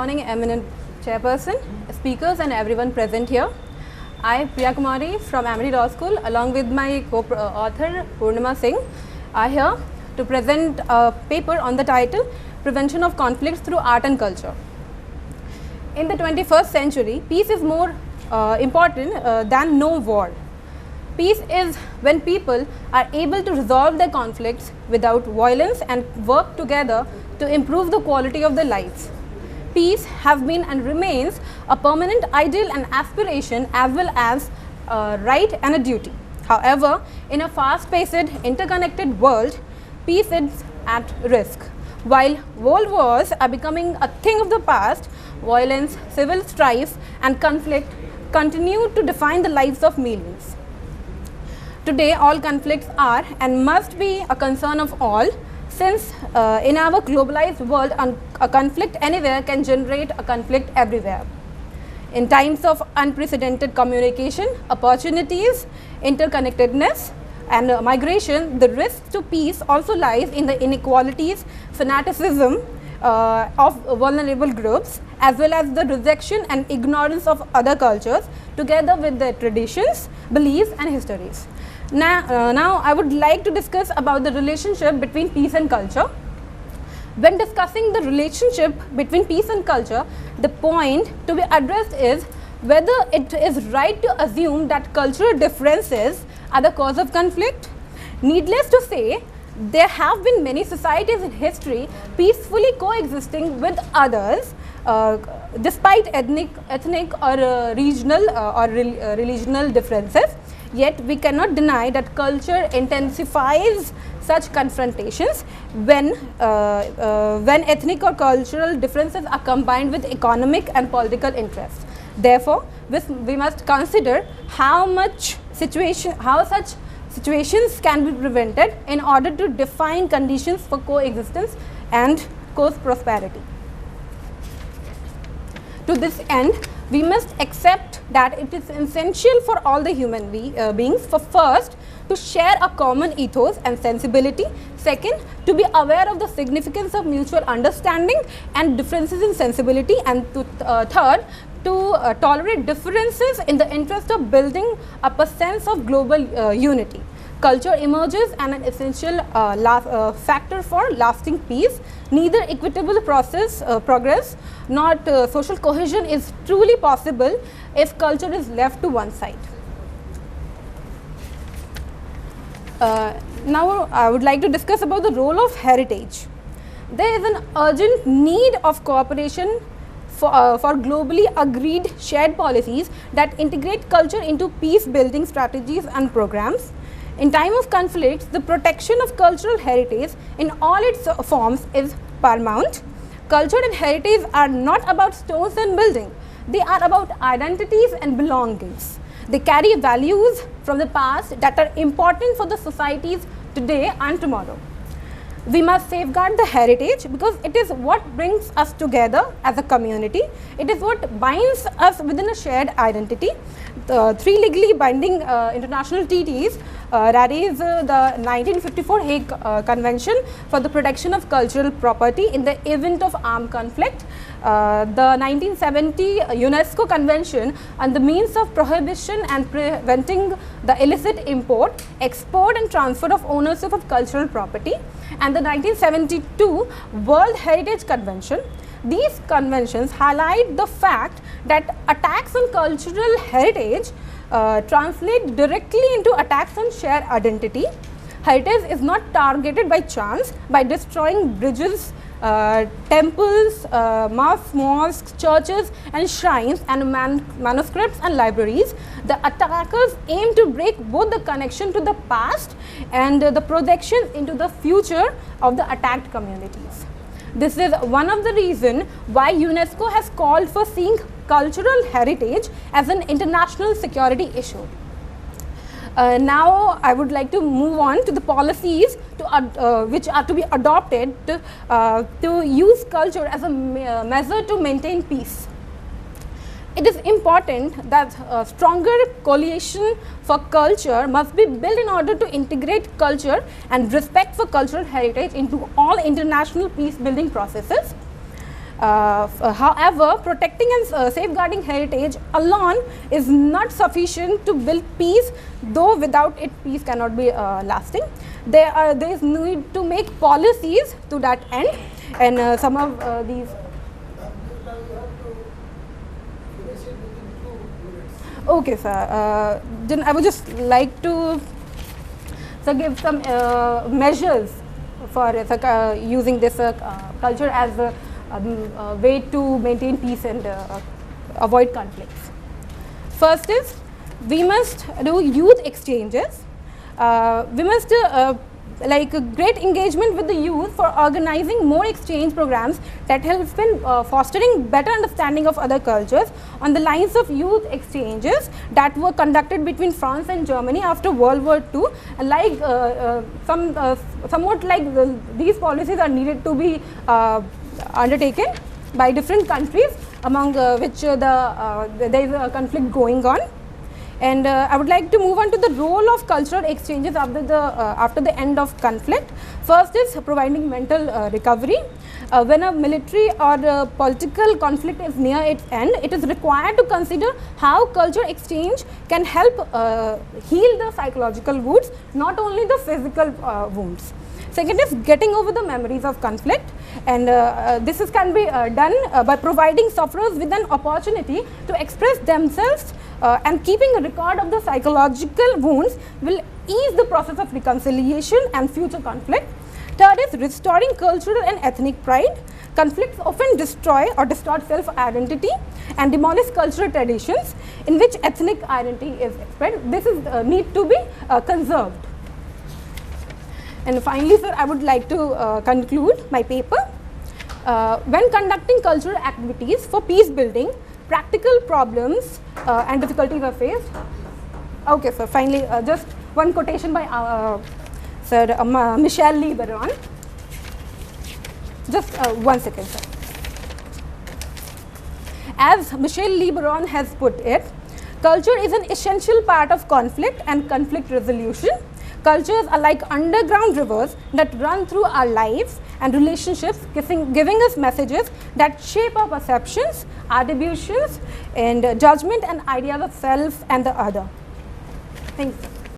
morning, eminent chairperson, speakers and everyone present here. I, Priya Kumari from Amity Law School, along with my co-author Purnima Singh, are here to present a paper on the title Prevention of Conflicts Through Art and Culture. In the 21st century, peace is more important than no war. Peace is when people are able to resolve their conflicts without violence and work together to improve the quality of their lives. Peace has been and remains a permanent ideal and aspiration as well as a right and a duty. However, in a fast-paced, interconnected world, peace is at risk. While world wars are becoming a thing of the past, violence, civil strife and conflict continue to define the lives of millions. Today, all conflicts are and must be a concern of all, since in our globalized world, a conflict anywhere can generate a conflict everywhere. In times of unprecedented communication, opportunities, interconnectedness, and migration, the risk to peace also lies in the inequalities, fanaticism of vulnerable groups, as well as the rejection and ignorance of other cultures, together with their traditions, beliefs, and histories. Now I would like to discuss about the relationship between peace and culture. When discussing the relationship between peace and culture, the point to be addressed is whether it is right to assume that cultural differences are the cause of conflict. Needless to say, there have been many societies in history peacefully coexisting with others despite ethnic or regional or religional differences. Yet we cannot deny that culture intensifies such confrontations when ethnic or cultural differences are combined with economic and political interests. Therefore, we must consider how such situations can be prevented in order to define conditions for coexistence and cause prosperity. To this end, we must accept that it is essential for all the human beings, for first, to share a common ethos and sensibility, second, to be aware of the significance of mutual understanding and differences in sensibility, and third, to tolerate differences in the interest of building up a sense of global unity. Culture emerges as an essential factor for lasting peace. Neither equitable progress nor social cohesion is truly possible if culture is left to one side. Now I would like to discuss about the role of heritage. There is an urgent need of cooperation for globally agreed shared policies that integrate culture into peace building strategies and programs. In time of conflicts, the protection of cultural heritage in all its forms is paramount. Culture and heritage are not about stones and buildings. They are about identities and belongings. They carry values from the past that are important for the societies today and tomorrow. We must safeguard the heritage because it is what brings us together as a community. It is what binds us within a shared identity. The three legally binding international treaties, that is the 1954 Hague Convention for the Protection of Cultural Property in the event of armed conflict, the 1970 UNESCO Convention on the means of prohibition and preventing the illicit import, export and transfer of ownership of cultural property, and the 1972 World Heritage Convention. These conventions highlight the fact that attacks on cultural heritage translate directly into attacks on shared identity. Heritage is not targeted by chance by destroying bridges, temples, mosques, churches and shrines and manuscripts and libraries. The attackers aim to break both the connection to the past and the projection into the future of the attacked communities. This is one of the reasons why UNESCO has called for seeing cultural heritage as an international security issue. Now I would like to move on to the policies which are to be adopted to use culture as a measure to maintain peace. It is important that a stronger coalition for culture must be built in order to integrate culture and respect for cultural heritage into all international peace building processes. However, protecting and safeguarding heritage alone is not sufficient to build peace, though without it peace cannot be lasting. There is need to make policies to that end, and some of these. Okay, sir. Then I would just like to give some measures for using this culture as a way to maintain peace and avoid conflicts. First is, we must do youth exchanges. We must like a great engagement with the youth for organizing more exchange programs that helps in fostering better understanding of other cultures on the lines of youth exchanges that were conducted between France and Germany after World War II. Like somewhat like these policies are needed to be undertaken by different countries, among which there is a conflict going on. And I would like to move on to the role of cultural exchanges after the end of conflict. First is providing mental recovery. When a military or political conflict is near its end, it is required to consider how cultural exchange can help heal the psychological wounds, not only the physical wounds. Second is getting over the memories of conflict, and this can be done by providing sufferers with an opportunity to express themselves, and keeping a record of the psychological wounds will ease the process of reconciliation and future conflict. Third is restoring cultural and ethnic pride. Conflicts often destroy or distort self-identity and demolish cultural traditions in which ethnic identity is expressed. This is need to be conserved. And finally, sir, I would like to conclude my paper. When conducting cultural activities for peace building, practical problems and difficulties are faced. Okay, sir, finally, just one quotation by Sir Michel Leberon. Just 1 second, sir. As Michel Leberon has put it, culture is an essential part of conflict and conflict resolution. Cultures are like underground rivers that run through our lives and relationships, giving us messages that shape our perceptions, attributions, and judgment and ideas of self and the other. Thank you.